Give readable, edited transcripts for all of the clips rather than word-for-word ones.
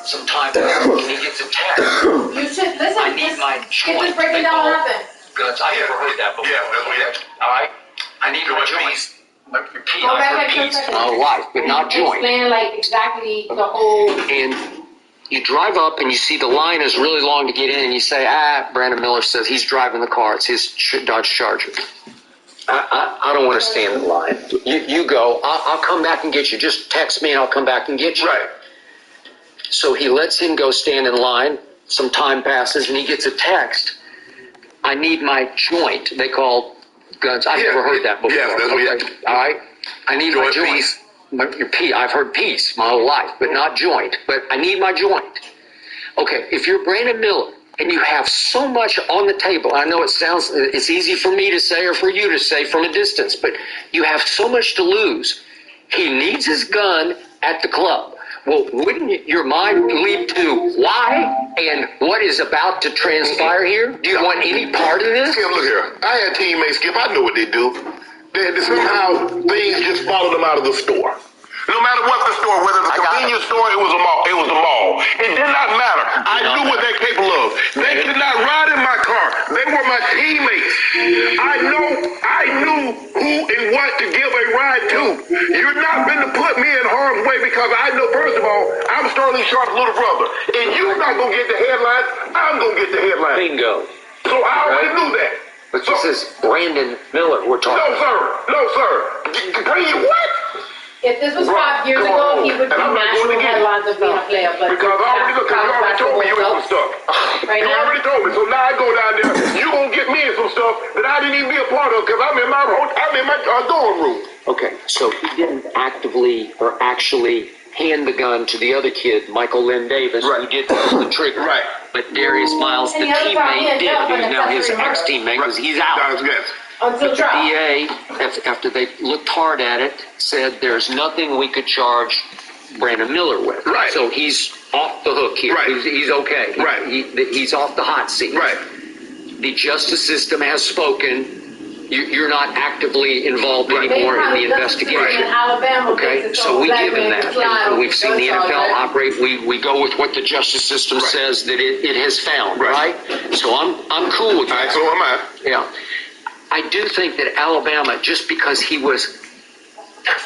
some time and he gets attacked. You should listen. I need my joint. Just break it down what happened. Guns. I never heard that before. All right. I need my joint. Go back like 10 seconds. My life, but not joint. Explain like exactly the whole. And you drive up and you see the line is really long to get in, and you say, Brandon Miller says he's driving the car. It's his Dodge Charger. I don't want to stand in line. You go. I'll come back and get you. Just text me and I'll come back and get you. Right. So he lets him go stand in line. Some time passes and he gets a text. I need my joint. They call guns. I've never heard that before. Yeah, that's okay. All right. I need my joint. I've heard peace my whole life, but not joint. But I need my joint. Okay. If you're Brandon Miller and you have so much on the table, I know it's easy for me to say or for you to say from a distance, but you have so much to lose. He needs his gun at the club. Well, wouldn't your mind leap to why and what is about to transpire here? Do you want any part of this? Skip, look here. I had teammates, Skip. I know what they do. Somehow things just follow them out of the store. No matter what the store, whether it's a convenience store, it was a mall. It was a mall. It did not matter. I knew what they're capable of. They could not ride in my car. They were my teammates. I knew who and what to give a ride to. You're not going to put me in harm's way because I know, first of all, I'm Sterling Sharp's little brother. And you're not going to get the headlines. I'm going to get the headlines. Bingo. So I already knew that. But this is Brandon Miller we're talking about. No, sir. Brandon, what? If this was 5 years ago, he would be national headlines of being a player. But because you already told me you in some stuff. Right you already told me. So now I go down there, you gonna get me in some stuff that I didn't even be a part of because I'm in my dorm room. Okay, so he didn't actively or actually hand the gun to the other kid, Michael Lynn Davis, who did pull the trigger. Right. But Darius Miles, the teammate, did. Who's now his ex-teammate because he's out. Until trial. The DA, after they looked hard at it, said there's nothing we could charge Brandon Miller with. Right. So he's off the hook here. Right. He's okay. Right. He's off the hot seat. Right. The justice system has spoken. You're not actively involved anymore in the investigation. In Alabama, okay, so we give him that. And we've seen the NFL operate. We go with what the justice system says that it has found. Right. So I'm cool with that. So am I. Yeah. I do think that Alabama, just because he was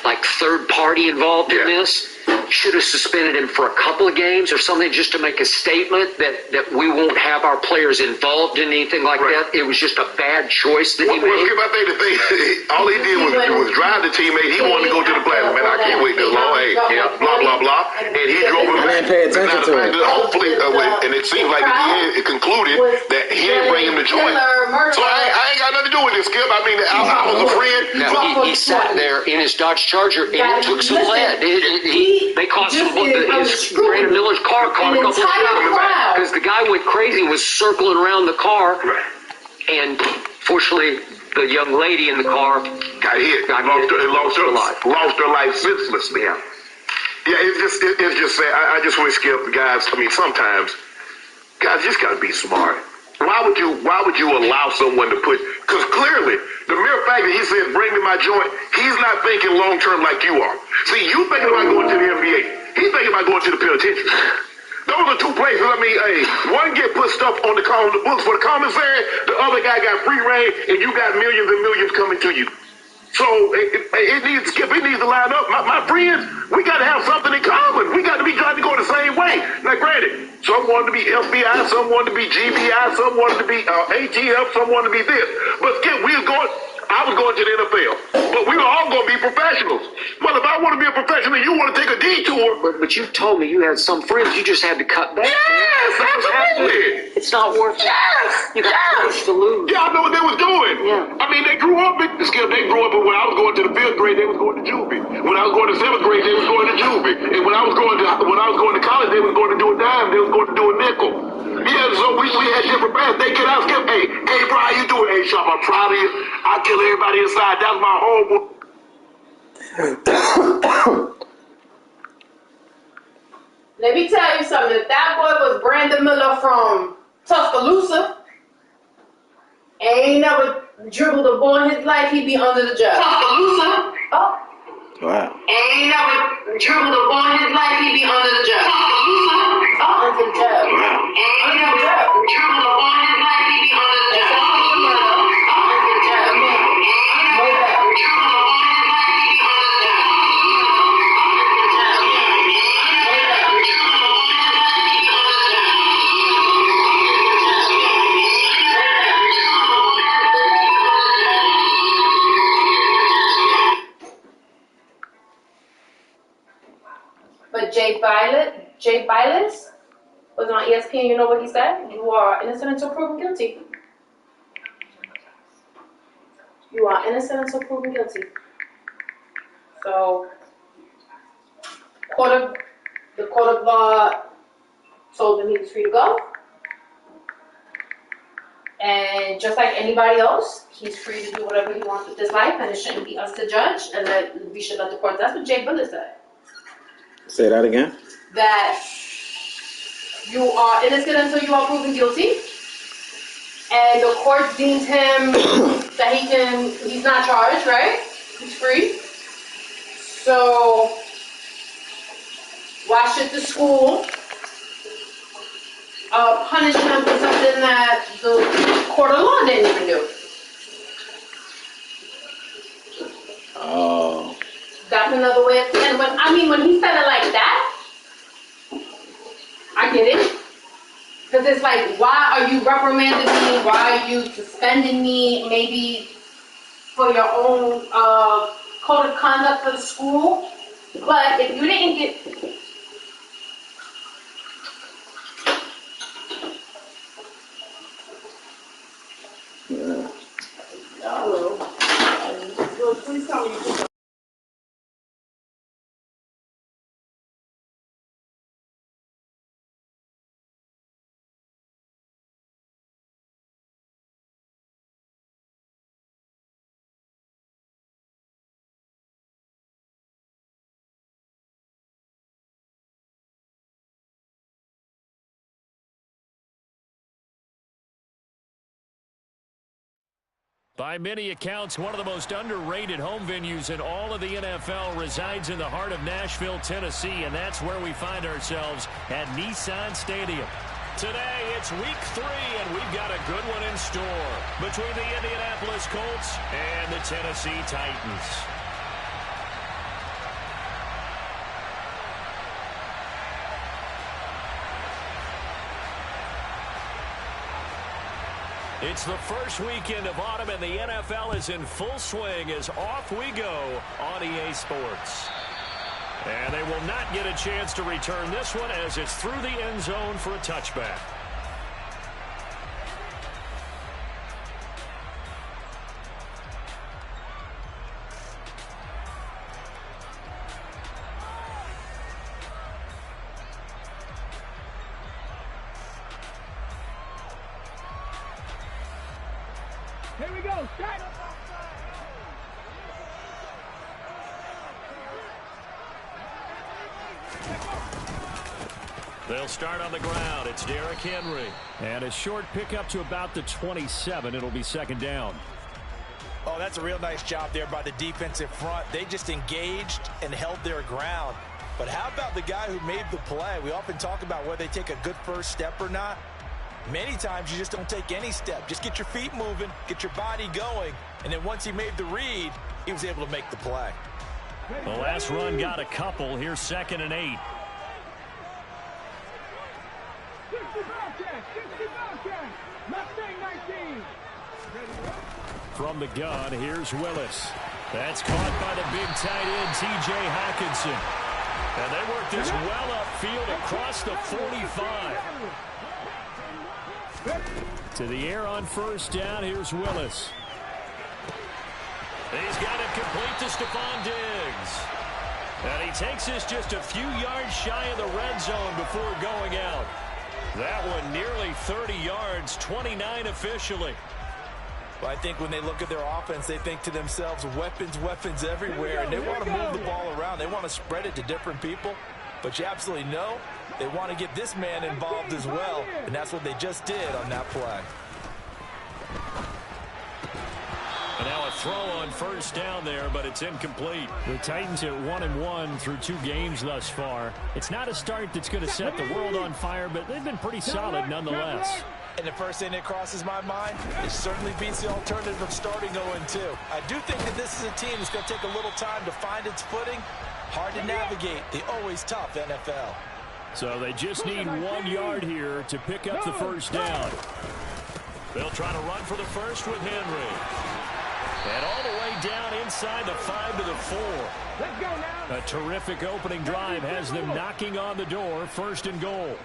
like third party involved in this, should have suspended him for a couple of games or something just to make a statement that we won't have our players involved in anything like that. It was just a bad choice that he made. I think the thing, all he did was drive the teammate. He wanted to go to the platinum, man. I can't wait this long. Hey, blah, blah, blah. And he drove him back. Pay attention to it. Hopefully, and it seems like it concluded that he didn't bring him to joint. So I ain't got nothing to do with this, Skip. I mean, I was a friend. Now, he sat there in his Dodge Charger and it took some lead. They caught Brandon Miller's car caught a couple of shots because the guy went crazy, was circling around the car, and fortunately the young lady in the car got hit. Lost her life senselessly. Yeah, it's just sad. I just wish, Skip, guys. I mean, sometimes guys just gotta be smart. Why would you allow someone to put? Because clearly, the mere fact that he said, "Bring me my joint," he's not thinking long term like you are. See, you thinking about going to the NBA. He's thinking about going to the penitentiary. Those are two places. I mean, one get put stuff on the books for the commissary. The other guy got free reign, and you got millions and millions coming to you. So it needs to line up. My friends, we got to have something in common. We got to be trying to go the same way. Now, granted, some wanted to be FBI, some wanted to be GBI, some wanted to be ATF, some wanted to be this. But Skip, I was going to the NFL, but we were all going to be professionals. Well, if I want to be a professional, you want to take a detour. But you told me you had some friends you just had to cut back. Yes, absolutely. It's not worth it. Yes. You got to lose. Yeah, I know what they was doing. Yeah. I mean, they grew up. Skip, they grew up, and when I was going to the 5th grade, they was going to juvie. When I was going to 7th grade, they was going to juvie. And when I was going to college, they was going to do a dime. They was going to do a nickel. Yeah, so we had different paths. They could ask him, hey, bro, how you doing? Hey, Sharp, I'm proud of you. I kill everybody inside. That's my homeboy. Let me tell you something. If that boy was Brandon Miller from Tuscaloosa, and he never dribbled a ball in his life, he'd be under the judge. Tuscaloosa? Oh. Wow. And he never dribbled a ball in his life, he'd be under the judge. Tuscaloosa? Jay Bilas was on ESPN. You know what he said? You are innocent until proven guilty. You are innocent until proven guilty. So, the court of law told him he was free to go. And just like anybody else, he's free to do whatever he wants with his life, and it shouldn't be us to judge, and that we should let the court. That's what Jay Bilas said. Say that again? That you are innocent until you are proven guilty, and the court deems him that he's not charged, right? He's free. So why should the school punish him for something that the court of law didn't even do? Oh. That's another way of, and when he said it like that, I get it. Because it's like, why are you reprimanding me? Why are you suspending me? Maybe for your own code of conduct for the school. But if you didn't get... Please tell me. By many accounts, one of the most underrated home venues in all of the NFL resides in the heart of Nashville, Tennessee, and that's where we find ourselves at Nissan Stadium. Today, it's week 3, and we've got a good one in store between the Indianapolis Colts and the Tennessee Titans. It's the first weekend of autumn, and the NFL is in full swing as off we go on EA Sports. And they will not get a chance to return this one as it's through the end zone for a touchback. Here we go, set! They'll start on the ground. It's Derrick Henry. And a short pickup to about the 27. It'll be second down. Oh, that's a real nice job there by the defensive front. They just engaged and held their ground. But how about the guy who made the play? We often talk about whether they take a good first step or not. Many times you just don't take any step. Just get your feet moving, get your body going, and then once he made the read, he was able to make the play. The last run got a couple. Here's 2nd and 8. From the gun, here's Willis. That's caught by the big tight end, T.J. Hockenson. And they work this well upfield across the 45. To the air on first down, here's Willis. He's got it complete to Stephon Diggs. And he takes this just a few yards shy of the red zone before going out. That one nearly 30 yards, 29 officially. Well, I think when they look at their offense, they think to themselves, weapons, weapons everywhere, and they want to move the ball around. They want to spread it to different people. But you absolutely know they want to get this man involved as well, and that's what they just did on that play. And now a throw on first down there, but it's incomplete. The Titans at 1-1 through 2 games thus far. It's not a start that's going to set the world on fire, but they've been pretty solid nonetheless. And the first thing that crosses my mind, it certainly beats the alternative of starting 0-2. I do think that this is a team that's going to take a little time to find its footing. Hard to navigate the always tough NFL. So they just need 1 yard here to pick up the first down. They'll try to run for the first with Henry. And all the way down inside the 5 to the 4. Let's go now. A terrific opening drive has them knocking on the door. 1st and goal.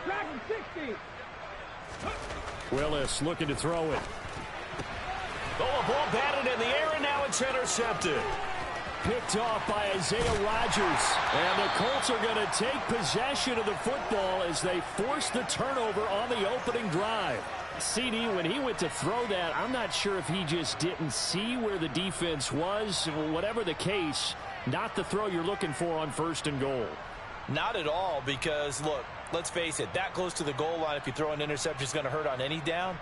Dragon 60. Willis looking to throw it. Oh, a ball batted in the air, and now it's intercepted. Picked off by Isaiah Rodgers. And the Colts are going to take possession of the football as they force the turnover on the opening drive. CD, when he went to throw that, I'm not sure if he just didn't see where the defense was. Whatever the case, not the throw you're looking for on 1st and goal. Not at all, because, look, let's face it, that close to the goal line, if you throw an interception, is going to hurt on any down.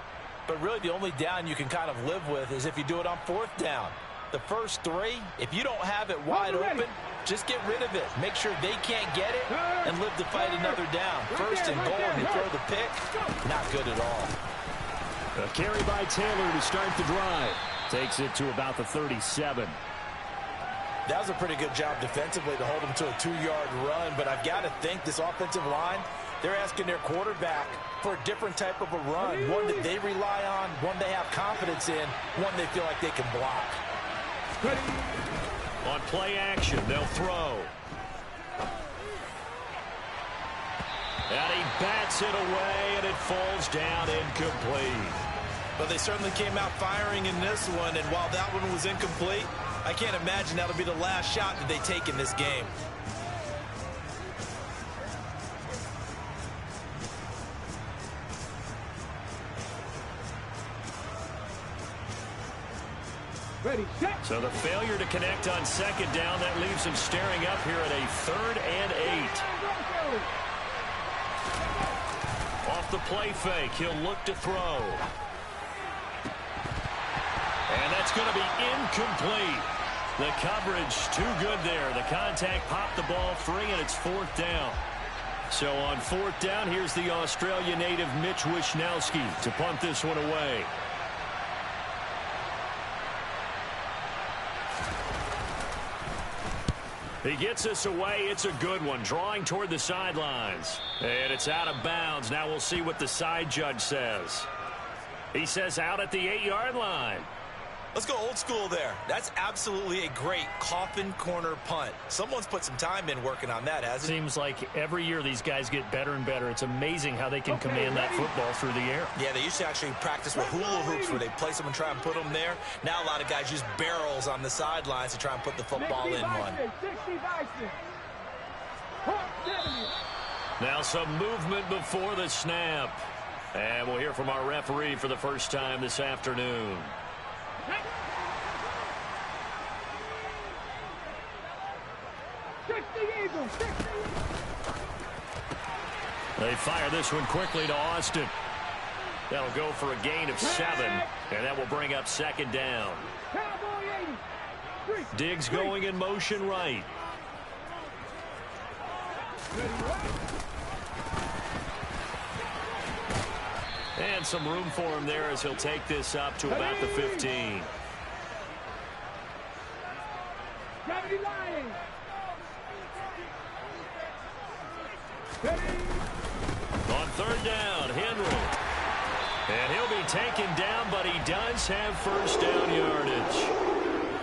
But really, the only down you can kind of live with is if you do it on 4th down. The first 3, if you don't have it wide open, just get rid of it. Make sure they can't get it and live to fight another down. 1st and goal, and you throw the pick, not good at all. A carry by Taylor to start the drive. Takes it to about the 37. That was a pretty good job defensively to hold them to a 2-yard run, but I've got to think this offensive line, they're asking their quarterback for a different type of a run, one that they rely on, one they have confidence in, one they feel like they can block. On play action, they'll throw. And he bats it away, and it falls down incomplete. But they certainly came out firing in this one, and while that one was incomplete, I can't imagine that'll be the last shot that they take in this game. Ready, set. So the failure to connect on 2nd down, that leaves him staring up here at a 3rd and 8. Off the play fake, he'll look to throw. And that's going to be incomplete. The coverage too good there. The contact popped the ball free, and it's 4th down. So on 4th down, here's the Australia native Mitch Wishnowsky to punt this one away. He gets us away. It's a good one. Drawing toward the sidelines. And it's out of bounds. Now we'll see what the side judge says. He says out at the 8-yard line. Let's go old school there. That's absolutely a great coffin corner punt. Someone's put some time in working on that, hasn't it? Seems like every year these guys get better and better. It's amazing how they can command that football through the air. Yeah, they used to actually practice with hula hoops where they place them and try and put them there. Now a lot of guys use barrels on the sidelines to try and put the football in one. Now some movement before the snap. And we'll hear from our referee for the first time this afternoon. They fire this one quickly to Austin. That'll go for a gain of 7, and that will bring up 2nd down. Diggs going in motion right. And some room for him there as he'll take this up to about the 15. On 3rd down, Henry. And he'll be taken down, but he does have 1st down yardage.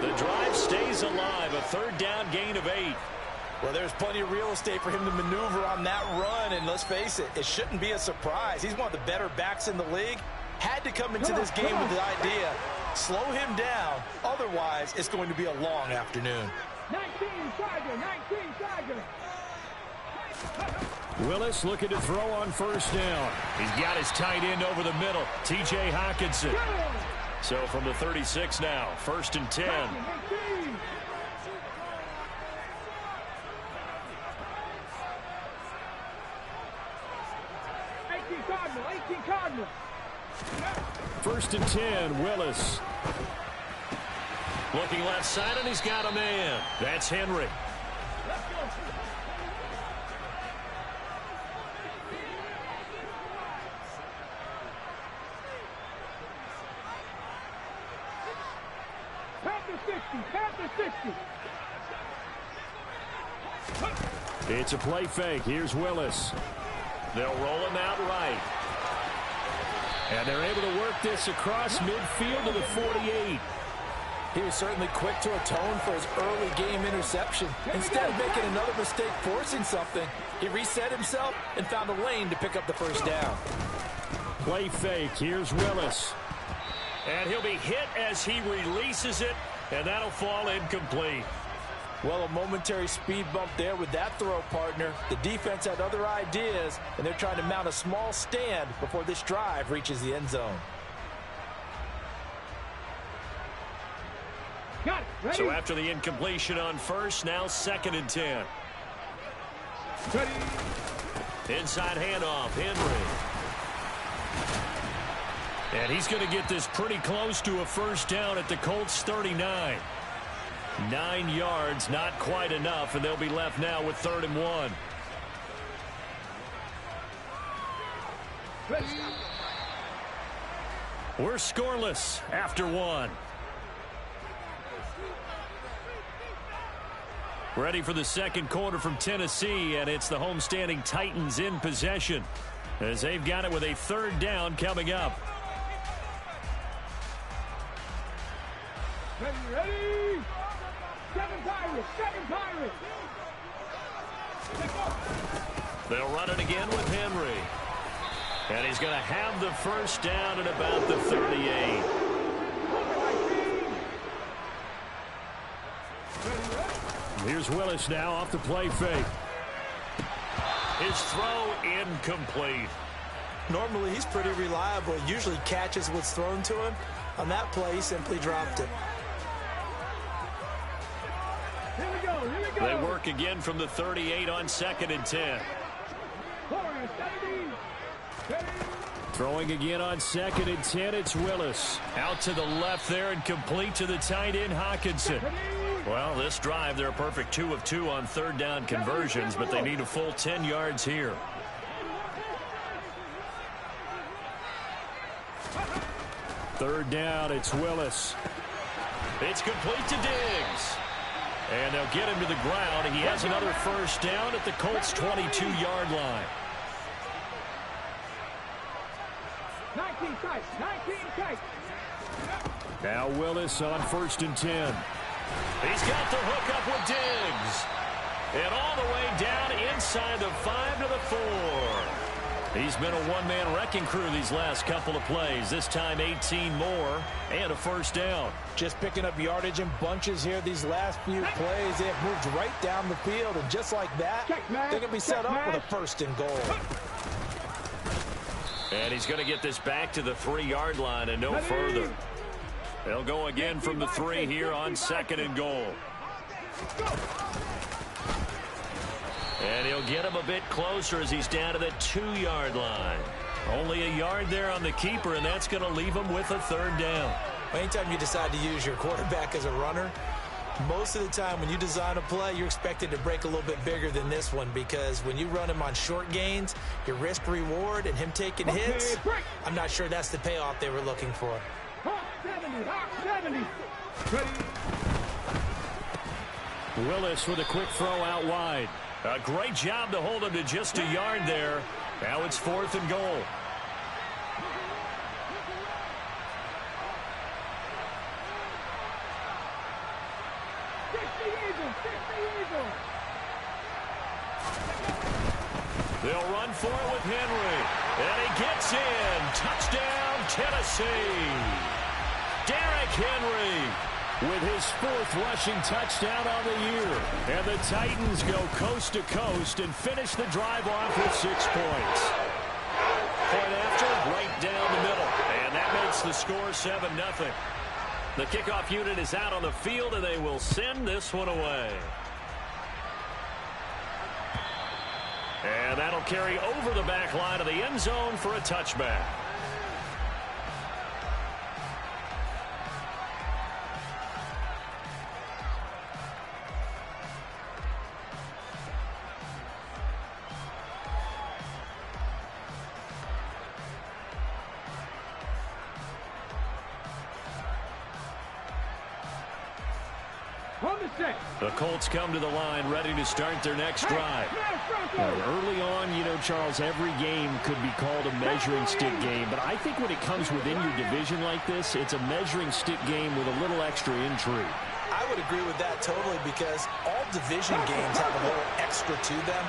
The drive stays alive, a 3rd down gain of 8. Well, there's plenty of real estate for him to maneuver on that run, and let's face it, it shouldn't be a surprise. He's one of the better backs in the league. Had to come into this game with the idea, slow him down, otherwise it's going to be a long afternoon. 19 Tiger. Willis looking to throw on 1st down. He's got his tight end over the middle, T.J. Hockenson. So from the 36 now, 1st and 10. Cardinal. 1st and 10, Willis. Looking left side, and he's got a man. That's Henry. Panther 60. It's a play fake. Here's Willis. They'll roll him out right. And they're able to work this across midfield to the 48. He was certainly quick to atone for his early game interception. Instead of making another mistake forcing something, he reset himself and found a lane to pick up the first down. Play fake. Here's Willis. And he'll be hit as he releases it, and that'll fall incomplete. Well, a momentary speed bump there with that throw, partner. The defense had other ideas, and they're trying to mount a small stand before this drive reaches the end zone. Got it. Ready? So after the incompletion on first, now 2nd and 10. Ready. Inside handoff, Henry. And he's going to get this pretty close to a first down at the Colts 39. 9 yards, not quite enough, and they'll be left now with 3rd and 1. Ready. We're scoreless after 1. Ready for the second quarter from Tennessee, and it's the homestanding Titans in possession as they've got it with a 3rd down coming up. Ready. 7 Pirates. 7 Pirates. They'll run it again with Henry. And he's going to have the first down at about the 38. Here's Willis now off the play fake. His throw incomplete. Normally, he's pretty reliable. He usually catches what's thrown to him. On that play, he simply dropped it. Here we go. Here we go. They work again from the 38 on 2nd and 10. Forrest, ready. Throwing again on 2nd and 10, it's Willis. Out to the left there and complete to the tight end, Hockenson. Well, this drive, they're a perfect 2 of 2 on 3rd down conversions, but they need a full 10 yards here. Third down, it's Willis. It's complete to Diggs. And they'll get him to the ground. He has another first down at the Colts' 22-yard line. 19 tight. 19 tight. Now Willis on 1st and 10. He's got the hook up with Diggs. And all the way down inside the 5 to the 4. He's been a one-man wrecking crew these last couple of plays. This time 18 more and a first down. Just picking up yardage in bunches here these last few plays. They have moved right down the field, and just like that, they're going to be set up with a 1st and goal. And he's going to get this back to the 3-yard line and no further. They'll go again from the 3 here on 2nd and goal. And he'll get him a bit closer as he's down to the 2-yard line. Only a yard there on the keeper, and that's going to leave him with a 3rd down. Anytime you decide to use your quarterback as a runner, most of the time when you design a play, you're expected to break a little bit bigger than this one, because when you run him on short gains, your risk-reward and him taking hits, I'm not sure that's the payoff they were looking for. Hawk 70. Ready. Willis with a quick throw out wide. A great job to hold him to just a yard there. Now it's 4th and goal. They'll run for it with Henry. And he gets in. Touchdown, Tennessee. Derrick Henry with his 4th rushing touchdown on the year. And the Titans go coast to coast and finish the drive off with 6 points. Point after, right down the middle. And that makes the score 7-0. The kickoff unit is out on the field, and they will send this one away. And that'll carry over the back line of the end zone for a touchback. The Colts come to the line ready to start their next drive. Early on, Charles, every game could be called a measuring stick game, but I think when it comes within your division like this, it's a measuring stick game with a little extra intrigue. I would agree with that totally because all division games have a little extra to them.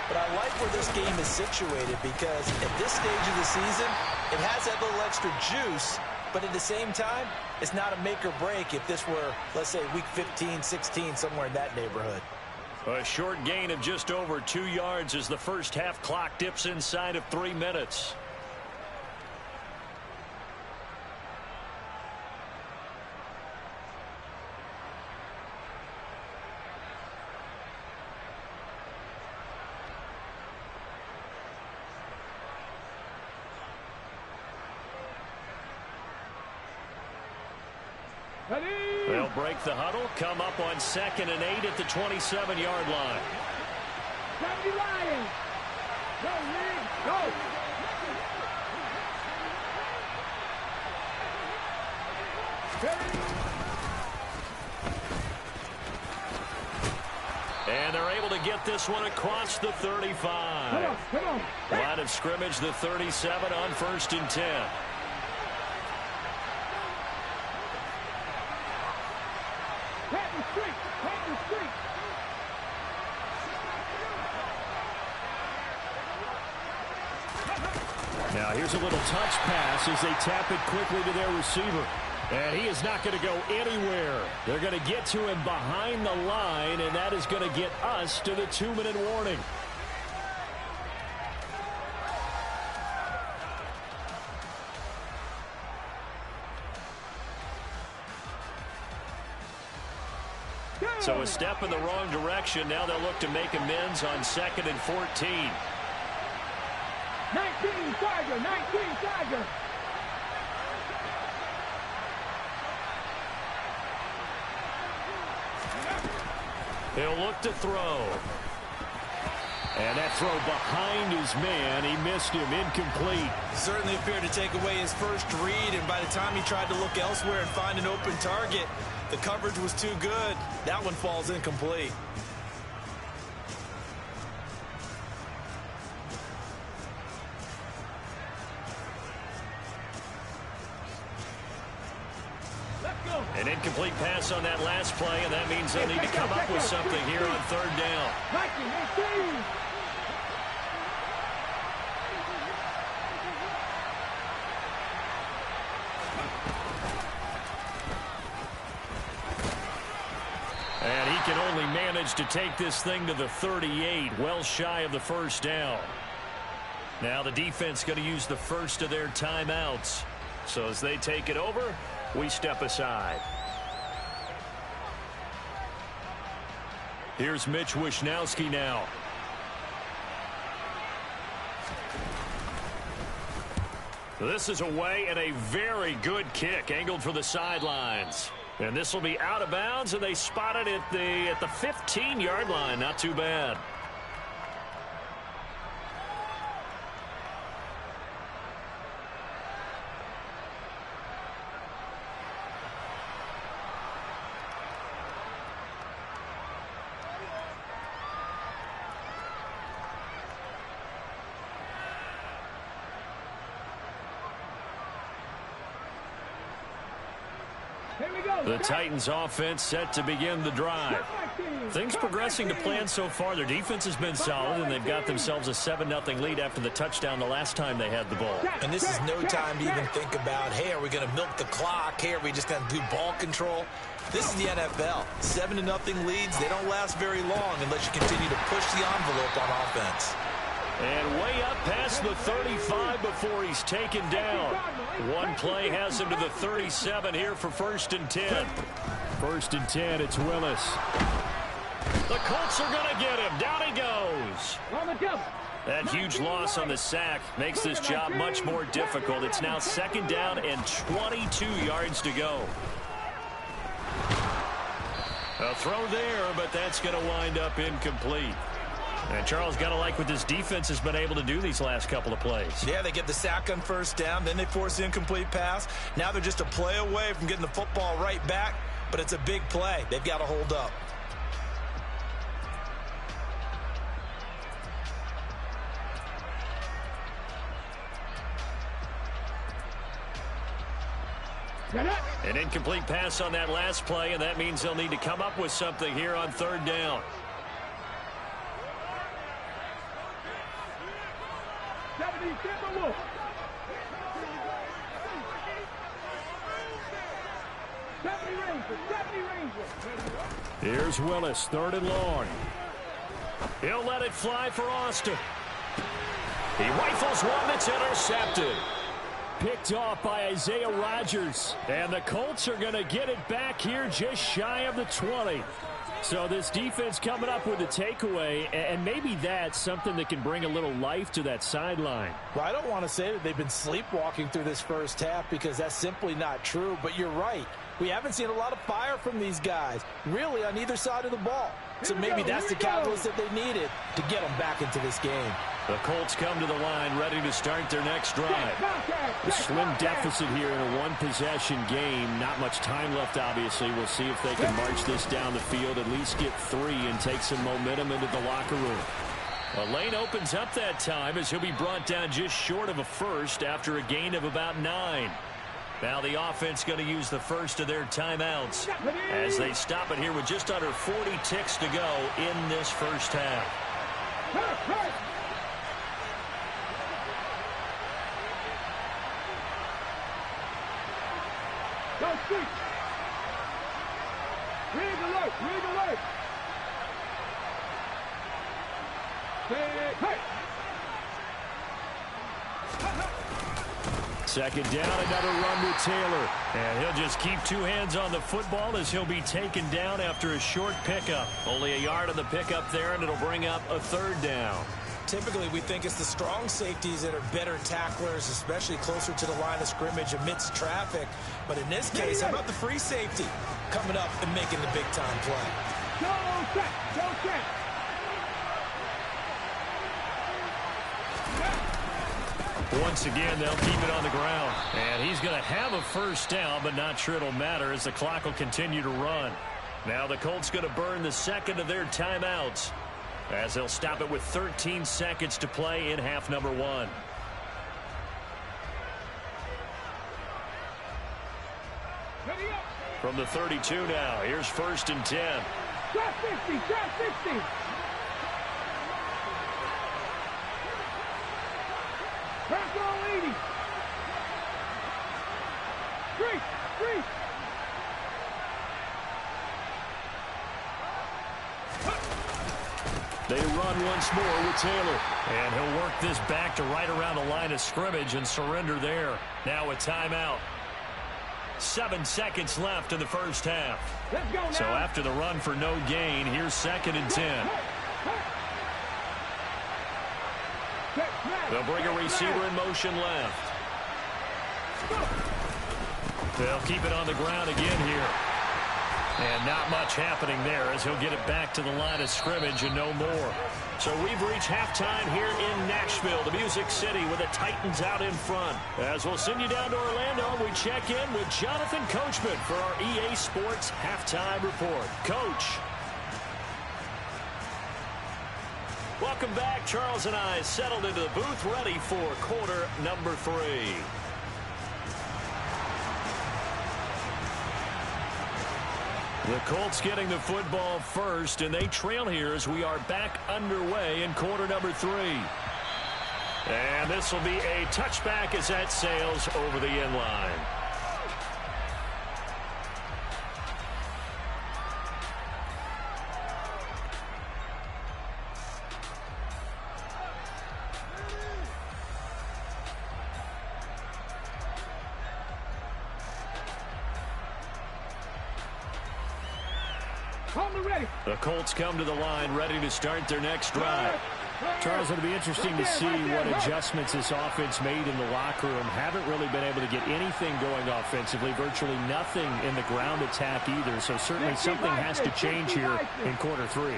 But I like where this game is situated because at this stage of the season, it has that little extra juice, but at the same time, it's not a make or break if this were, let's say, week 15, 16, somewhere in that neighborhood. A short gain of just over 2 yards as the first half clock dips inside of 3 minutes. They'll break the huddle, come up on 2nd and 8 at the 27-yard line. Johnny Lions. Go, Lee. Go. And they're able to get this one across the 35. Come on. Line of scrimmage, the 37 on 1st and 10. Now here's a little touch pass as they tap it quickly to their receiver. And he is not going to go anywhere. They're going to get to him behind the line, and that is going to get us to the 2-minute warning. So a step in the wrong direction. Now they'll look to make amends on 2nd and 14. 19 Tiger. He'll look to throw. And that throw behind his man. He missed him. Incomplete. Certainly appeared to take away his first read, and by the time he tried to look elsewhere and find an open target, the coverage was too good. That one falls incomplete. An incomplete pass on that last play, and that means they'll need to come up with something here on 3rd down. And he can only manage to take this thing to the 38, well shy of the 1st down. Now the defense going to use the first of their timeouts. So as they take it over, we step aside. Here's Mitch Wishnowsky now. This is away and a very good kick angled for the sidelines. And this will be out of bounds, and they spot it at the 15-yard line. Not too bad. The Titans offense set to begin the drive. Things progressing to plan so far. Their defense has been solid, and they've got themselves a 7-0 lead after the touchdown the last time they had the ball. And this is no time to even think about, hey, are we going to milk the clock? Hey, are we just going to do ball control? This is the NFL. 7-0 leads, they don't last very long unless you continue to push the envelope on offense. And way up past the 35 before he's taken down. One play has him to the 37 here for 1st and 10. 1st and 10, it's Willis. The Colts are going to get him. Down he goes. That huge loss on the sack makes this job much more difficult. It's now 2nd down and 22 yards to go. A throw there, but that's going to wind up incomplete. And Charles, got to like what this defense has been able to do these last couple of plays. Yeah, they get the sack on 1st down, then they force the incomplete pass. Now they're just a play away from getting the football right back, but it's a big play. They've got to hold up. An incomplete pass on that last play, and that means they'll need to come up with something here on third down. Here's Willis, 3rd and long. He'll let it fly for Austin. He rifles one that's intercepted. Picked off by Isaiah Rodgers. And the Colts are going to get it back here just shy of the 20. So this defense coming up with a takeaway, and maybe that's something that can bring a little life to that sideline. Well, I don't want to say that they've been sleepwalking through this first half because that's simply not true, but you're right. We haven't seen a lot of fire from these guys, really on either side of the ball. So maybe that's the catalyst that they needed to get them back into this game. The Colts come to the line ready to start their next drive. A slim deficit here in a one-possession game. Not much time left, obviously. We'll see if they can march this down the field, at least get 3 and take some momentum into the locker room. A lane opens up that time as he'll be brought down just short of a first after a gain of about 9. Now the offense going to use the first of their timeouts as they stop it here with just under 40 ticks to go in this first half. Go street. Rig alert. Rig alert. Hey. Second down, another run with Taylor. And he'll just keep 2 hands on the football as he'll be taken down after a short pickup. Only a yard on the pickup there, and it'll bring up a 3rd down. Typically, we think it's the strong safeties that are better tacklers, especially closer to the line of scrimmage amidst traffic. But in this case, how about the free safety coming up and making the big-time play? Go set. Go set. Once again, they'll keep it on the ground. And he's going to have a first down, but not sure it'll matter as the clock will continue to run. Now the Colts going to burn the second of their timeouts as they'll stop it with 13 seconds to play in half number 1. From the 32 now, here's 1st and 10. Drop 50, drop 50. Back roll 80. Free. They run once more with Taylor. And he'll work this back to right around the line of scrimmage and surrender there. Now a timeout. 7 seconds left in the first half. Let's go now. So after the run for no gain, here's 2nd and 10. They'll bring a receiver in motion left. They'll keep it on the ground again here. And not much happening there as he'll get it back to the line of scrimmage and no more. So we've reached halftime here in Nashville, the Music City, with the Titans out in front. As we'll send you down to Orlando, we check in with Jonathan Coachman for our EA Sports Halftime Report. Coach. Welcome back. Charles and I settled into the booth, ready for quarter number 3. The Colts getting the football first, and they trail here as we are back underway in quarter number 3. And this will be a touchback as that sails over the end line. The Colts come to the line ready to start their next drive. Charles, it'll be interesting to see what adjustments this offense made in the locker room. Haven't really been able to get anything going offensively, virtually nothing in the ground attack either. So certainly something has to change here in quarter 3.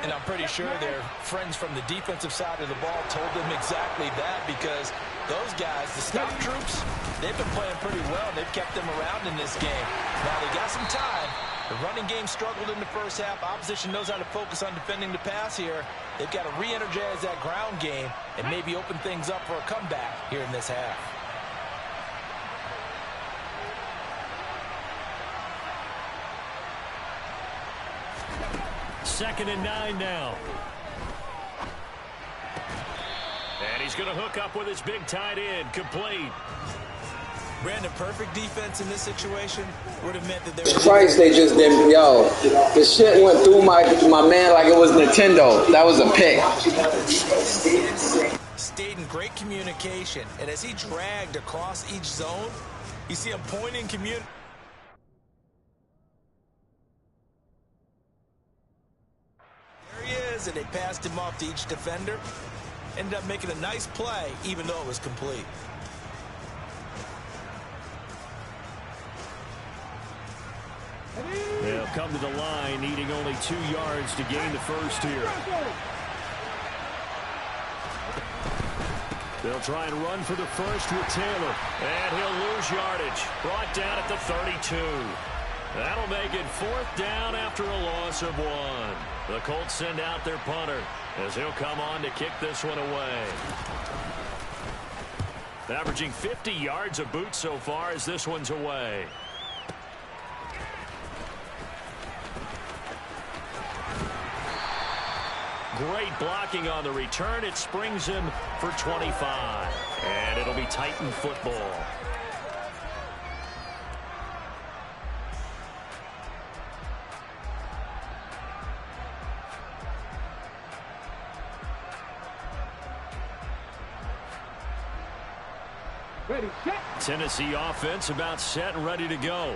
And I'm pretty sure their friends from the defensive side of the ball told them exactly that, because those guys, the stop troops, they've been playing pretty well. They've kept them around in this game. Now they got some time. The running game struggled in the first half. Opposition knows how to focus on defending the pass here. They've got to re-energize that ground game and maybe open things up for a comeback here in this half. 2nd and 9 now. And he's going to hook up with his big tight end, complete. Brandon, perfect defense in this situation would have meant that there was... Christ, they just didn't. Yo, the shit went through my man like it was Nintendo. That was a pick. Stayed in great communication, and as he dragged across each zone, you see him pointing There he is, and they passed him off to each defender. Ended up making a nice play, even though it was complete. They'll come to the line, needing only 2 yards to gain the first here. They'll try and run for the first with Taylor. And he'll lose yardage. Brought down at the 32. That'll make it 4th down after a loss of 1. The Colts send out their punter as he'll come on to kick this one away. Averaging 50 yards a boot so far as this one's away. Great blocking on the return. It springs him for 25. And it'll be Titan football. Ready, set. Tennessee offense about set and ready to go.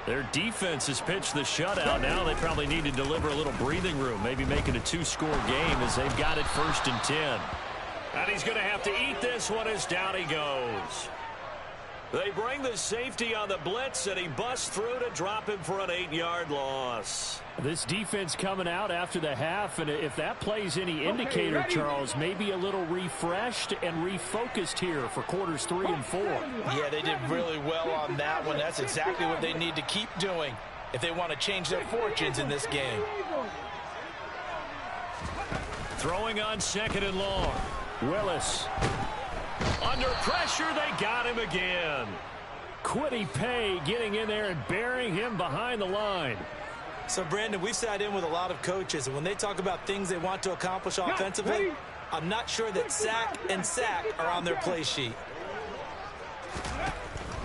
Their defense has pitched the shutout. Now they probably need to deliver a little breathing room, maybe make it a 2-score game as they've got it 1st and 10. And he's going to have to eat this one as down he goes. They bring the safety on the blitz, and he busts through to drop him for an 8-yard loss. This defense coming out after the half, and if that plays any indicator, Charles, maybe a little refreshed and refocused here for quarters 3 and 4. Yeah, they did really well on that one. That's exactly what they need to keep doing if they want to change their fortunes in this game. Throwing on 2nd and long. Willis. Under pressure, they got him again. Kwity Paye getting in there and burying him behind the line. So, Brandon, we've sat in with a lot of coaches, and when they talk about things they want to accomplish offensively, I'm not sure that sack and sack are on their play sheet.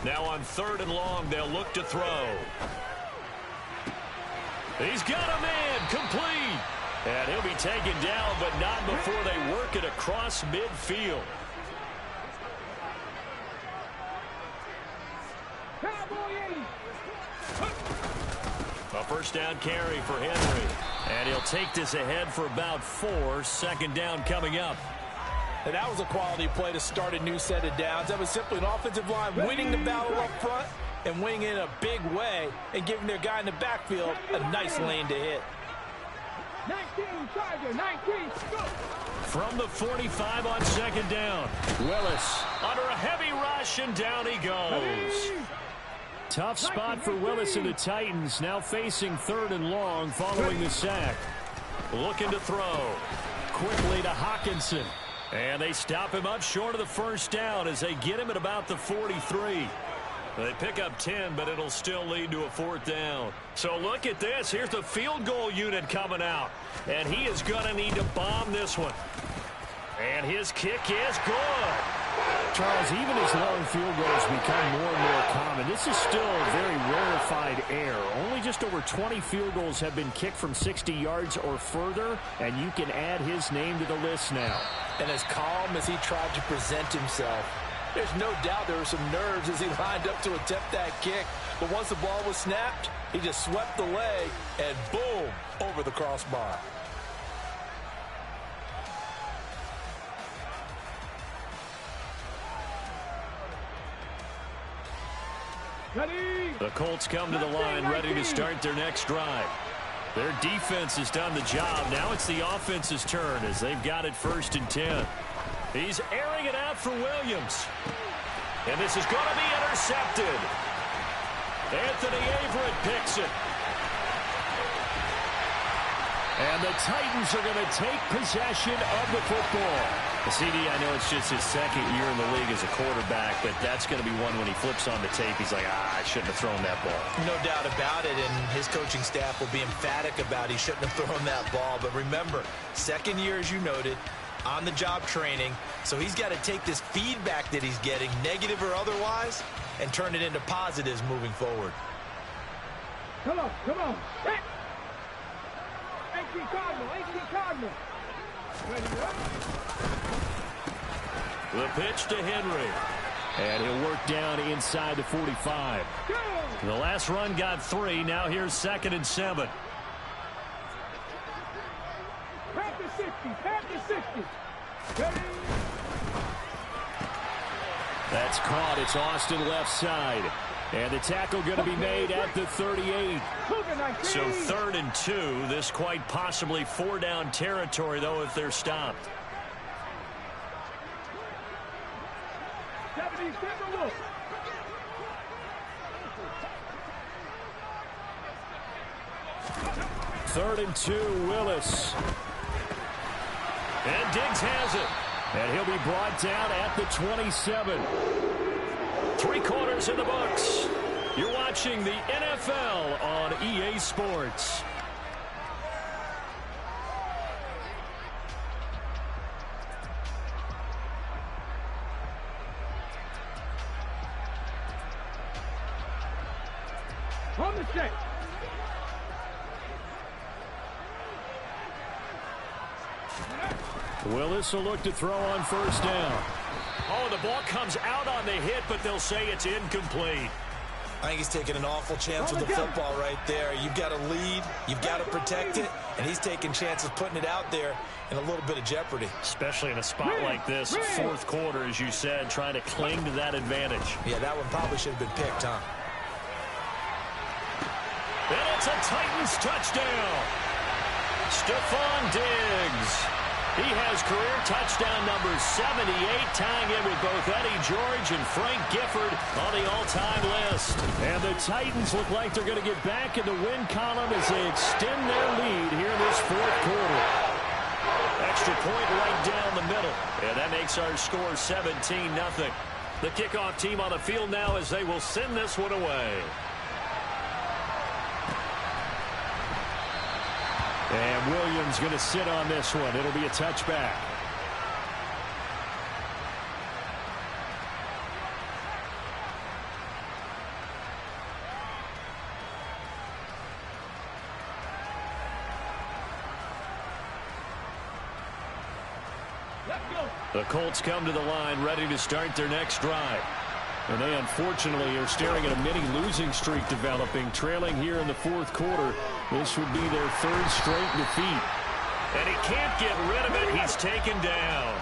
Now on 3rd and long, they'll look to throw. He's got a man, complete. And he'll be taken down, but not before they work it across midfield. A 1st down carry for Henry. And he'll take this ahead for about 4. 2nd down coming up. And that was a quality play to start a new set of downs. That was simply an offensive line winning the battle up front and winning in a big way and giving their guy in the backfield a nice lane to hit. 19, Charger, 19, go! From the 45 on 2nd down. Willis under a heavy rush, and down he goes. Tough spot for Willis and the Titans, now facing 3rd and long following the sack. Looking to throw. Quickly to Hockenson. And they stop him up short of the 1st down as they get him at about the 43. They pick up 10, but it'll still lead to a 4th down. So look at this. Here's the field goal unit coming out. And he is going to need to bomb this one. And his kick is good. Charles, even as long field goals become more and more common, this is still a very rarefied air. Only just over 20 field goals have been kicked from 60 yards or further, and you can add his name to the list now. And as calm as he tried to present himself, there's no doubt there were some nerves as he lined up to attempt that kick. But once the ball was snapped, he just swept the leg and boom, over the crossbar. Ready. The Colts come to the line ready to start their next drive. Their defense has done the job. Now it's the offense's turn as they've got it 1st and 10. He's airing it out for Williams. And this is going to be intercepted. Anthony Averett picks it. And the Titans are going to take possession of the football. CD, I know it's just his second year in the league as a quarterback, but that's going to be one when he flips on the tape. He's like, I shouldn't have thrown that ball. No doubt about it, and his coaching staff will be emphatic about he shouldn't have thrown that ball. But remember, second year, as you noted, on-the-job training, so he's got to take this feedback that he's getting, negative or otherwise, and turn it into positives moving forward. Come on, come on. Back. 18 Cardinal, 18 Cardinal. The pitch to Henry. And he'll work down inside the 45. The last run got 3. Now here's 2nd and 7. Pass to 60, pass to 60. That's caught. It's Austin left side. And the tackle going to be made at the 38. So 3rd and 2. This quite possibly 4-down territory, though, if they're stopped. 3rd and 2, Willis. And Diggs has it. And he'll be brought down at the 27. 3 quarters in the books. You're watching the NFL on EA Sports. On the set. Willis will look to throw on 1st down. Oh, the ball comes out on the hit, but they'll say it's incomplete. I think he's taking an awful chance with the football right there. You've got to lead, you've got to protect it, and he's taking chances putting it out there in a little bit of jeopardy. Especially in a spot like this, 4th quarter, as you said, trying to cling to that advantage. Yeah, that one probably should have been picked, huh? And it's a Titans touchdown. Stephon Diggs. He has career touchdown number 78, tying in with both Eddie George and Frank Gifford on the all-time list. And the Titans look like they're going to get back in the win column as they extend their lead here in this 4th quarter. Extra point right down the middle. And that makes our score 17-0. The kickoff team on the field now as they will send this one away. And Williams going to sit on this one. It'll be a touchback. The Colts come to the line ready to start their next drive. And they unfortunately are staring at a mini losing streak developing, trailing here in the 4th quarter. This would be their 3rd straight defeat. And he can't get rid of it. He's taken down.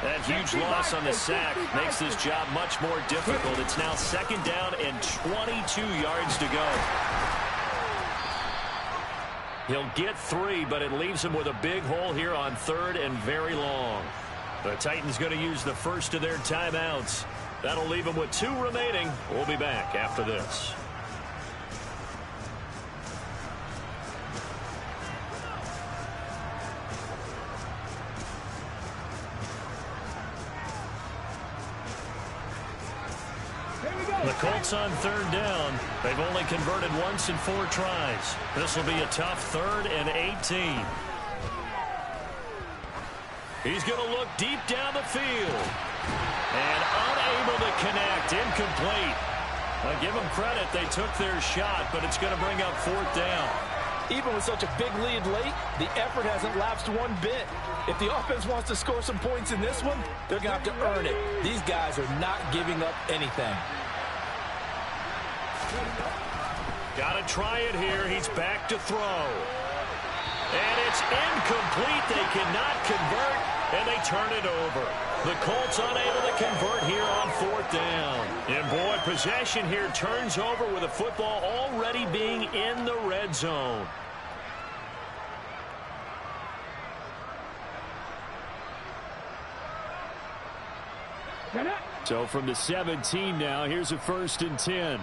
That huge loss on the sack makes this job much more difficult. It's now 2nd down and 22 yards to go. He'll get 3, but it leaves him with a big hole here on 3rd and very long. The Titans going to use the first of their timeouts. That'll leave them with 2 remaining. We'll be back after this. The Colts on 3rd down. They've only converted once in 4 tries. This will be a tough 3rd and 18. He's going to look deep down the field. And unable to connect. Incomplete. I give them credit. They took their shot, but it's going to bring up 4th down. Even with such a big lead late, the effort hasn't lapsed one bit. If the offense wants to score some points in this one, they're going to have to earn it. These guys are not giving up anything. Got to try it here. He's back to throw. And it's incomplete. They cannot convert, and they turn it over. The Colts unable to convert here on 4th down. And boy, possession here turns over with the football already being in the red zone. So from the 17 now, here's a 1st and 10.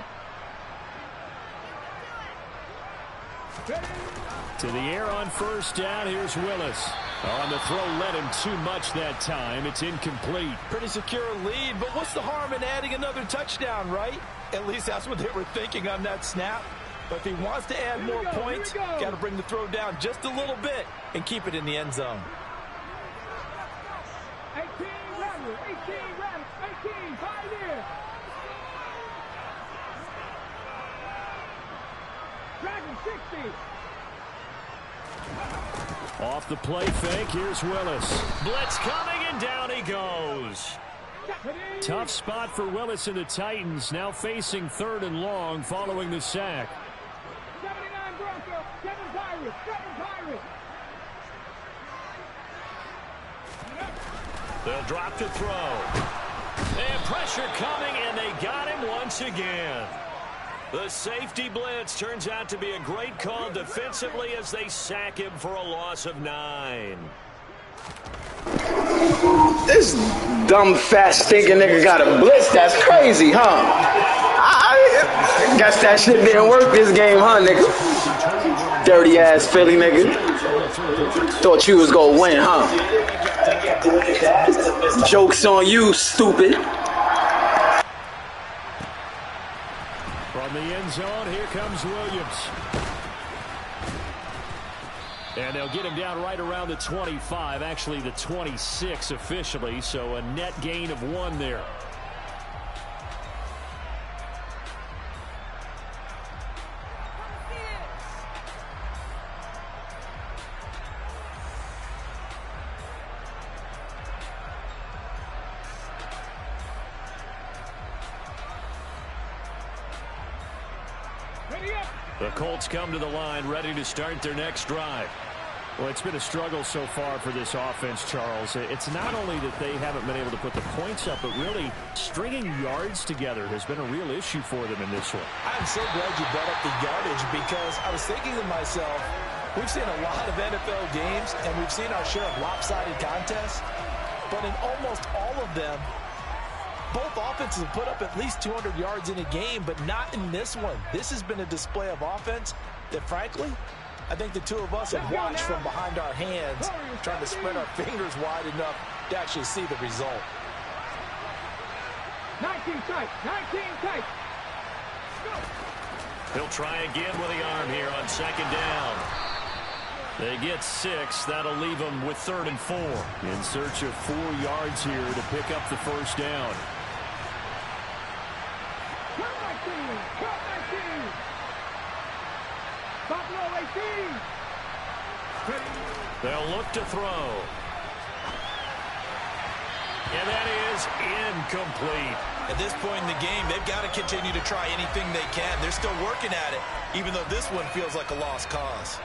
To the air on first down. Here's Willis. On the throw, led him too much that time. It's incomplete. Pretty secure lead, but what's the harm in adding another touchdown, right? At least that's what they were thinking on that snap. But if he wants to add more points, got to bring the throw down just a little bit and keep it in the end zone. 18 Rattler, 18, Pioneer. Dragon 60. Off the play fake, here's Willis. Blitz coming, and down he goes. Tough spot for Willis and the Titans, now facing 3rd and long following the sack. 79 Bronco, 7 Pirates. They'll drop to throw. And pressure coming, and they got him once again. The safety blitz turns out to be a great call defensively as they sack him for a loss of 9. This dumb, fat, stinking nigga got a blitz. That's crazy, huh? I guess that shit didn't work this game, huh, nigga? Dirty-ass Philly nigga. Thought you was gonna win, huh? Joke's on you, stupid. From the end zone, here comes Williams. And they'll get him down right around the 25, actually the 26 officially, so a net gain of 1 there. The Colts come to the line, ready to start their next drive. Well, it's been a struggle so far for this offense, Charles. It's not only that they haven't been able to put the points up, but really stringing yards together has been a real issue for them in this one. I'm so glad you brought up the yardage because I was thinking to myself, we've seen a lot of NFL games and we've seen our share of lopsided contests, but in almost all of them, both offenses have put up at least 200 yards in a game, but not in this one. This has been a display of offense that, frankly, I think the two of us have watched from behind our hands, trying to spread our fingers wide enough to actually see the result. 19 tight. He'll try again with the arm here on 2nd down. They get 6. That'll leave them with 3rd and 4. In search of 4 yards here to pick up the first down. They'll look to throw. And that is incomplete. At this point in the game, they've got to continue to try anything they can. They're still working at it, even though this one feels like a lost cause.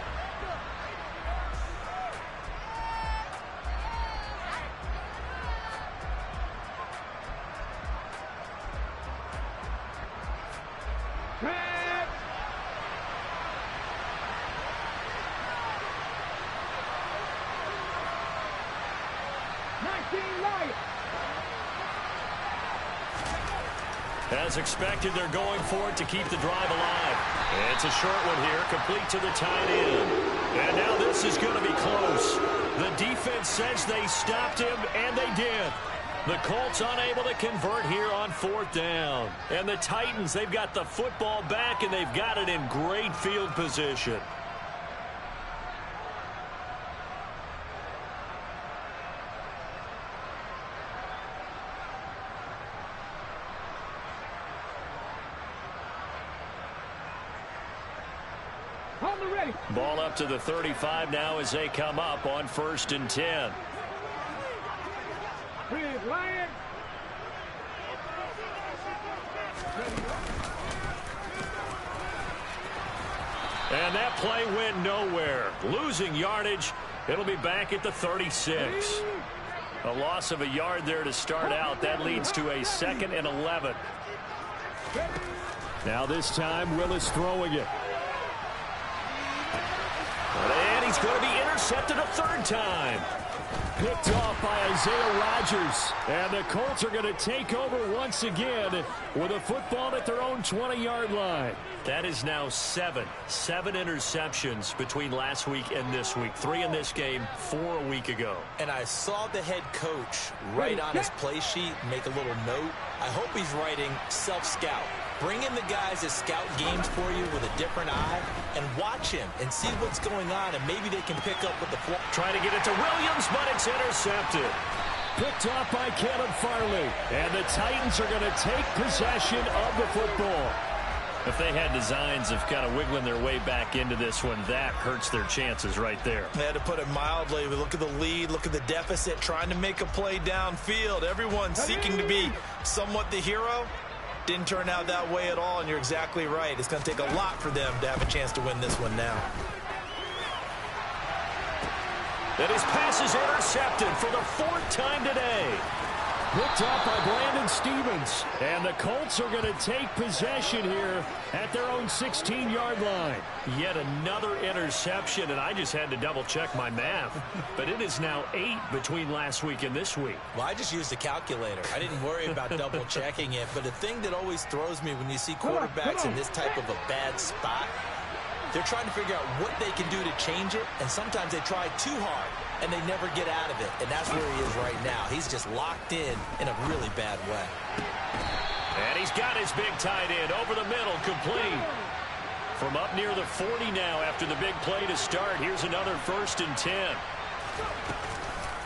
As expected, they're going for it to keep the drive alive. And it's a short one here, complete to the tight end. And now this is going to be close. The defense says they stopped him, and they did. The Colts unable to convert here on 4th down. And the Titans, they've got the football back, and they've got it in great field position. Ball up to the 35 now as they come up on 1st and 10. And that play went nowhere. Losing yardage. It'll be back at the 36. A loss of a yard there to start out. That leads to a 2nd and 11. Now this time, Willis throwing it. And he's going to be intercepted a 3rd time. Picked off by Isaiah Rodgers. And the Colts are going to take over once again with a football at their own 20-yard line. That is now seven interceptions between last week and this week. 3 in this game, 4 a week ago. And I saw the head coach write on his play sheet, make a little note. I hope he's writing self-scout. Bring in the guys that scout games for you with a different eye and watch him and see what's going on, and maybe they can pick up with the floor. Trying to get it to Williams, but it's intercepted. Picked off by Caleb Farley. And the Titans are going to take possession of the football. If they had designs of kind of wiggling their way back into this one, that hurts their chances right there. They had to put it mildly. Look at the lead. Look at the deficit. Trying to make a play downfield. Everyone seeking to be somewhat the hero. Didn't turn out that way at all, and you're exactly right. It's going to take a lot for them to have a chance to win this one now. And his pass is intercepted for the 4th time today. Picked off by Brandon Stephens. And the Colts are going to take possession here at their own 16-yard line. Yet another interception, and I just had to double-check my math. But it is now 8 between last week and this week. Well, I just used a calculator. I didn't worry about double-checking it. But the thing that always throws me when you see quarterbacks in this type of a bad spot, they're trying to figure out what they can do to change it, and sometimes they try too hard, and they never get out of it. And that's where he is right now. He's just locked in a really bad way. And he's got his big tight end over the middle, complete. From up near the 40 now after the big play to start. Here's another 1st and 10.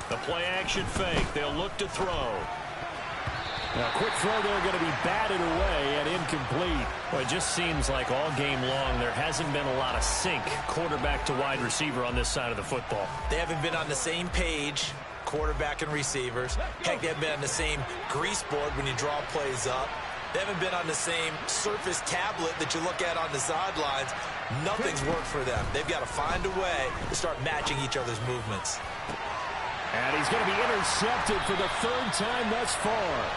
The play action fake. They'll look to throw. Now, quick throw there going to be batted away and incomplete. Well, it just seems like all game long there hasn't been a lot of sync quarterback to wide receiver on this side of the football. They haven't been on the same page, quarterback and receivers. Heck, they haven't been on the same grease board when you draw plays up. They haven't been on the same Surface tablet that you look at on the sidelines. Nothing's worked for them. They've got to find a way to start matching each other's movements. And he's going to be intercepted for the 3rd time thus far.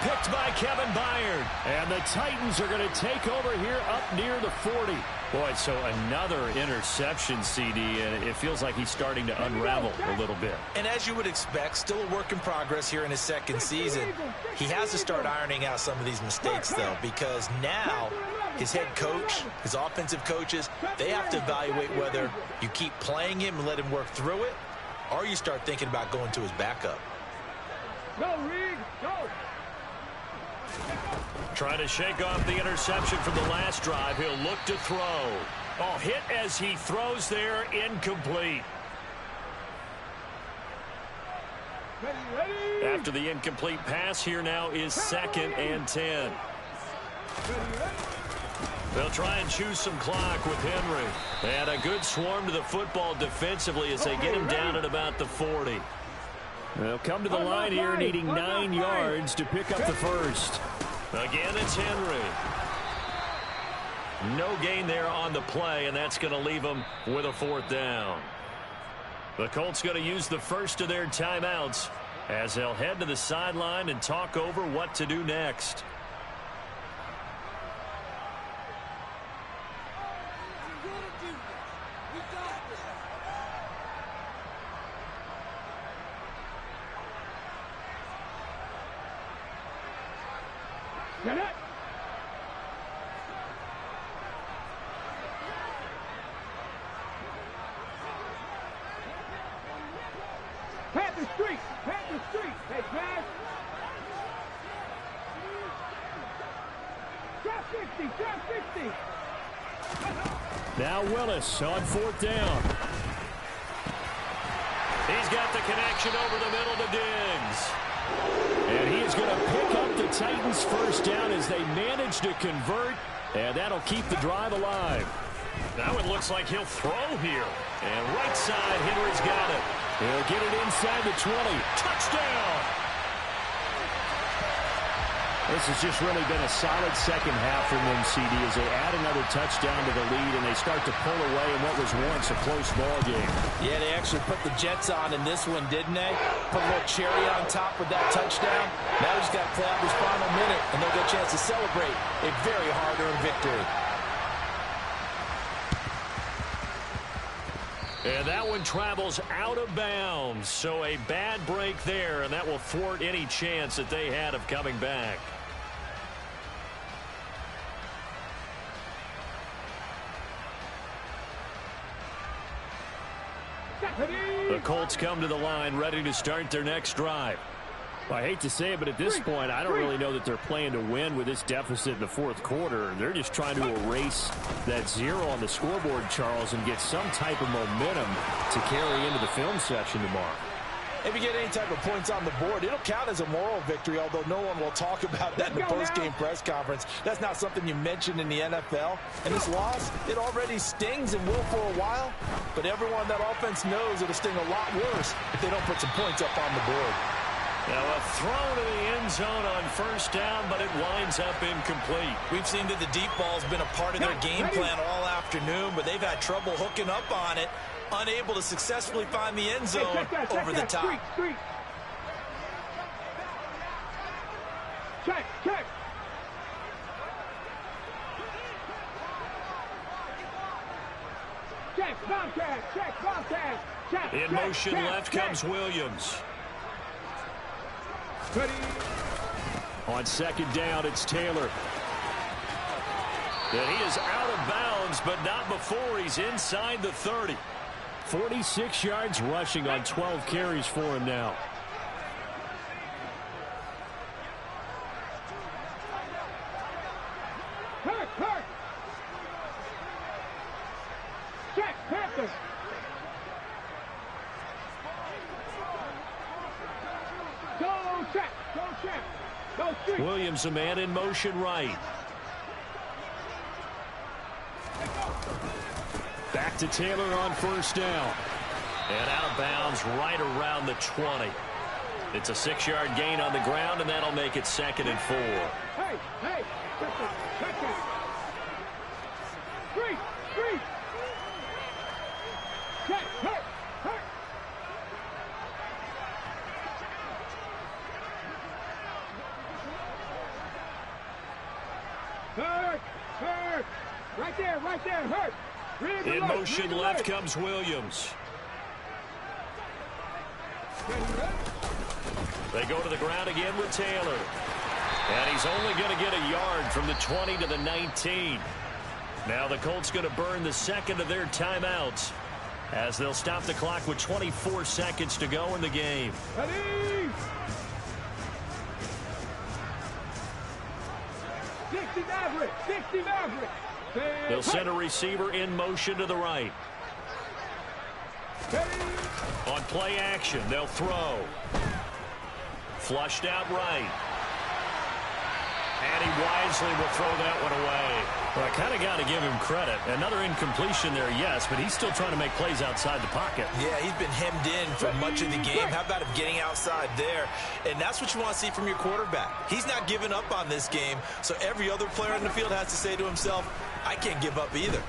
Picked by Kevin Byard. And the Titans are going to take over here up near the 40. Boy, so another interception, CD, and it feels like he's starting to unravel a little bit. And as you would expect, still a work in progress here in his 2nd season. He has to start ironing out some of these mistakes, though, because now his head coach, his offensive coaches, they have to evaluate whether you keep playing him and let him work through it, or you start thinking about going to his backup. Go, Reed, go! Trying to shake off the interception from the last drive. He'll look to throw. Oh, hit as he throws there, incomplete. Ready. After the incomplete pass, here now is 2nd and 10. They'll try and choose some clock with Henry. And a good swarm to the football defensively as they get him down at about the 40. They'll come to the line here needing 9 yards to pick up the 1st. Again, it's Henry. No gain there on the play, and that's going to leave them with a 4th down. The Colts going to use the first of their timeouts as they'll head to the sideline and talk over what to do next. Get it! Panther Street! Panther Street! Hey, Jazz! Drop 60! Drop 60! Now Willis on 4th down. He's got the connection over the middle to Diggs. And he is going to pick up the Titans' 1st down as they manage to convert, and that'll keep the drive alive. Now it looks like he'll throw here. And right side, Henry's got it. He'll get it inside the 20. Touchdown! This has just really been a solid 2nd half from them, CD, as they add another touchdown to the lead and they start to pull away in what was once a close ball game. Yeah, they actually put the Jets on in this one, didn't they? Put a little cherry on top with that touchdown. Now he's got to play out this final minute, and they'll get a chance to celebrate a very hard-earned victory. And that one travels out of bounds. So a bad break there, and that will thwart any chance that they had of coming back. The Colts come to the line ready to start their next drive. Well, I hate to say it, but at this point, I don't really know that they're playing to win with this deficit in the fourth quarter. They're just trying to erase that 0 on the scoreboard, Charles, and get some type of momentum to carry into the film section tomorrow. If you get any type of points on the board, it'll count as a moral victory, although no one will talk about that in the post-game press conference. That's not something you mentioned in the NFL. And this loss, it already stings and will for a while, but everyone on that offense knows it'll sting a lot worse if they don't put some points up on the board. Now a throw to the end zone on first down, but it winds up incomplete. We've seen that the deep ball's been a part of their game plan all afternoon, but they've had trouble hooking up on it, unable to successfully find the end zone over the top. Check. Check. In motion left comes Williams. On second down, it's Taylor. And he is out of bounds, but not before he's inside the 30. 46 yards rushing on 12 carries for him now. Hurt. Check, Panthers. Go check. Williams, a man in motion right. Back to Taylor on first down. And out of bounds right around the 20. It's a 6-yard gain on the ground, and that'll make it 2nd and 4. Hey. Check it. Three. Check. Hurt. Right there, hurt. In motion left comes Williams. They go to the ground again with Taylor. And he's only going to get a yard from the 20 to the 19. Now the Colts going to burn the second of their timeouts as they'll stop the clock with 24 seconds to go in the game. Ready? 60 Maverick. They'll send a receiver in motion to the right. On play action, they'll throw. Flushed out right. And he wisely will throw that one away. Well, I kind of got to give him credit. Another incompletion there, yes, but he's still trying to make plays outside the pocket. Yeah, he's been hemmed in for much of the game. How about him getting outside there? And that's what you want to see from your quarterback. He's not giving up on this game, so every other player in the field has to say to himself, I can't give up either.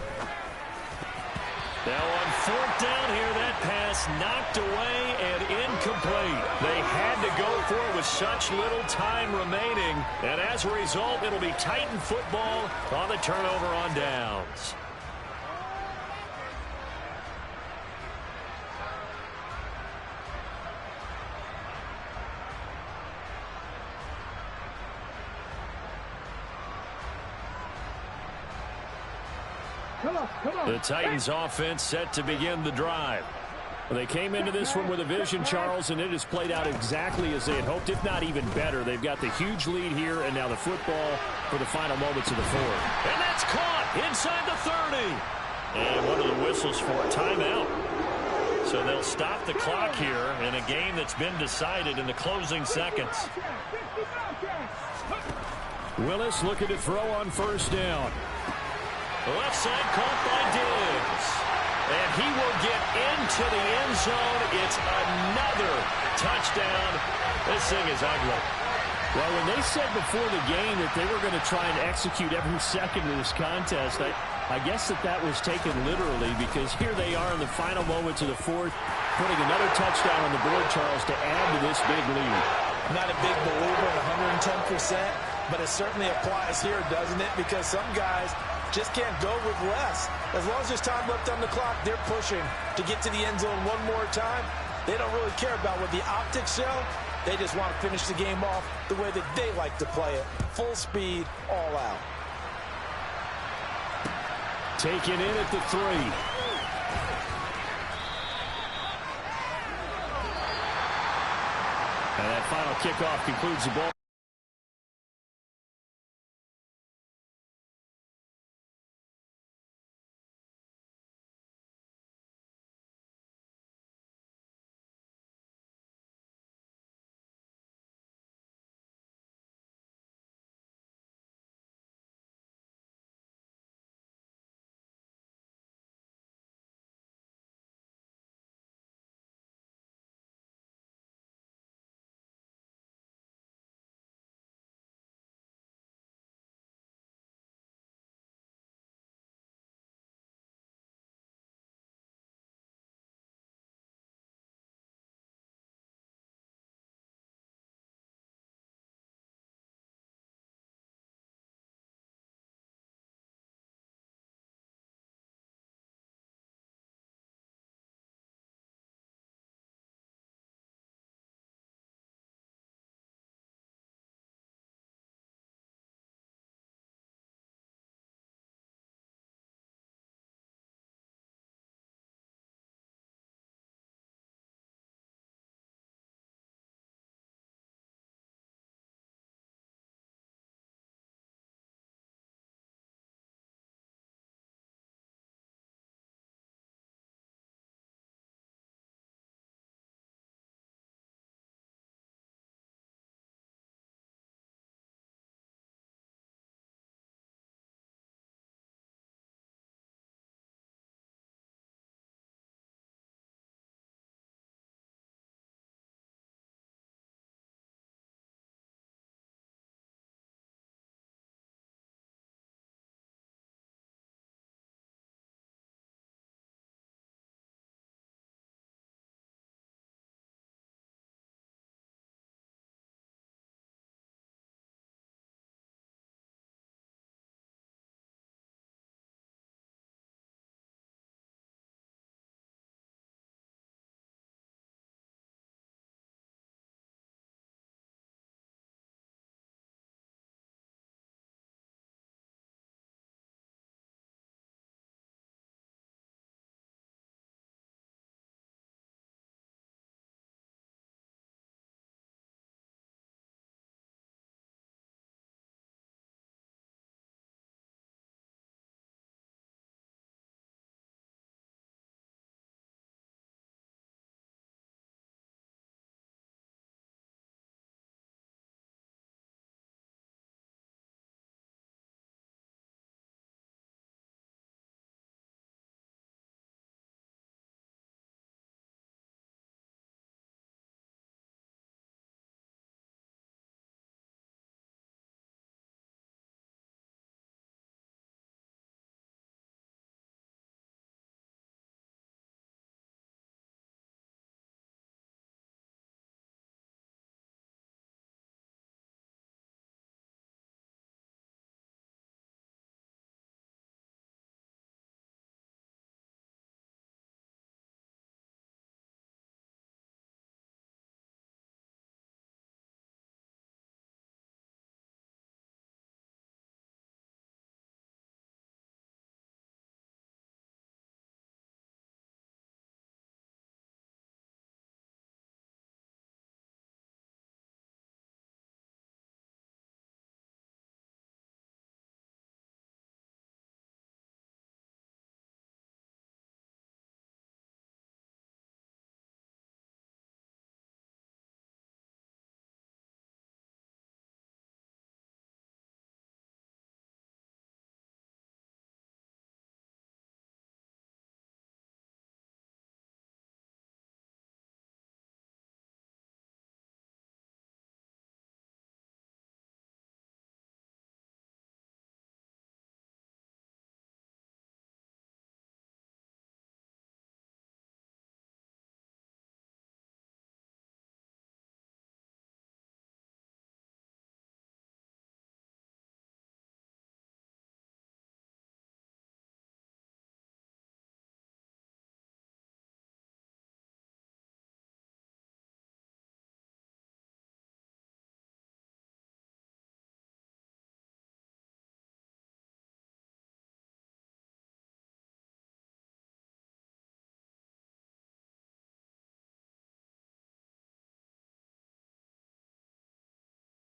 Now on fourth down here, that pass knocked away and incomplete. They had to go for it with such little time remaining. And as a result, it'll be Titan football on the turnover on downs. The Titans offense set to begin the drive. Well, they came into this one with a vision, Charles, and it has played out exactly as they had hoped, if not even better. They've got the huge lead here, and now the football for the final moments of the fourth. And that's caught inside the 30. And one of the whistles for a timeout. So they'll stop the clock here in a game that's been decided in the closing seconds. Willis looking to throw on first down. Left side caught by Diggs. And he will get into the end zone. It's another touchdown. This thing is ugly. Well, when they said before the game that they were going to try and execute every second of this contest, I guess that was taken literally, because here they are in the final moments of the fourth, putting another touchdown on the board, Charles, to add to this big lead. I'm not a big believer in 110%, but it certainly applies here, doesn't it? Because some guys just can't go with less. As long as there's time left on the clock, they're pushing to get to the end zone one more time. They don't really care about what the optics show. They just want to finish the game off the way that they like to play it. Full speed, all out. Taken in at the 3. And that final kickoff concludes the ball.